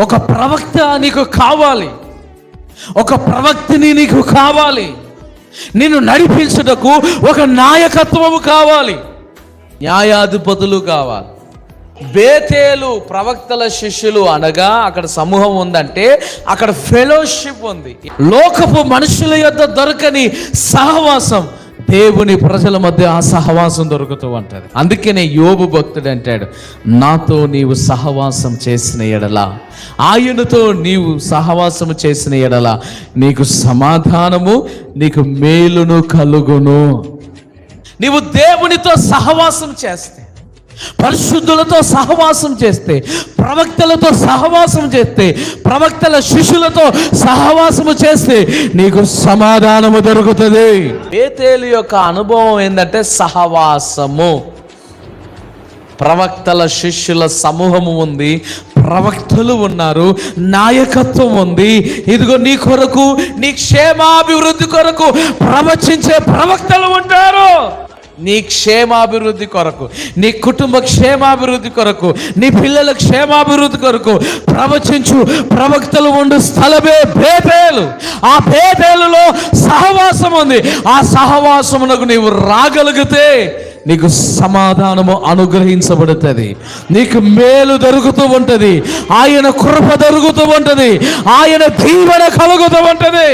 ఒక ప్రవక్త నీకు కావాలి, ఒక ప్రవక్తిని నీకు కావాలి. నిన్ను నడిపించుటకు ఒక నాయకత్వము కావాలి, న్యాయాధిపతులు కావాలి. బేతేలు ప్రవక్తల శిష్యులు అనగా అక్కడ సమూహం ఉందంటే అక్కడ ఫెలోషిప్ ఉంది. లోకపు మనుషుల యొద్ద దొరకని సహవాసం దేవుని ప్రజల మధ్య ఆ సహవాసం దొరుకుతూ ఉంటుంది. అందుకనే యోబు భక్తుడు అంటాడు, నాతో నీవు సహవాసం చేసిన ఎడల, ఆయనతో నీవు సహవాసము చేసిన ఎడల నీకు సమాధానము, నీకు మేలును కలుగును. నీవు దేవునితో సహవాసం చేస్తే, పరిశుద్ధులతో సహవాసం చేస్తే, ప్రవక్తలతో సహవాసం చేస్తే, ప్రవక్తల శిష్యులతో సహవాసము చేస్తే నీకు సమాధానము దొరుకుతుంది. బేతేలు యొక్క అనుభవం ఏంటంటే సహవాసము. ప్రవక్తల శిష్యుల సమూహము ఉంది, ప్రవక్తలు ఉన్నారు, నాయకత్వం ఉంది. ఇదిగో నీ కొరకు, నీ క్షేమాభివృద్ధి కొరకు ప్రవచించే ప్రవక్తలు ఉంటారు. నీ క్షేమాభివృద్ధి కొరకు, నీ కుటుంబ క్షేమాభివృద్ధి కొరకు, నీ పిల్లల క్షేమాభివృద్ధి కొరకు ప్రవచించు ప్రవక్తలు ఉండు స్థలమే బేతేలు. ఆ బేతేలులో సహవాసం ఉంది. ఆ సహవాసమునకు నీవు రాగలిగితే నీకు సమాధానము అనుగ్రహించబడుతుంది, నీకు మేలు దొరుకుతూ ఉంటుంది, ఆయన కృప దొరుకుతూ ఉంటుంది, ఆయన దీవెన కలుగుతూ ఉంటుంది.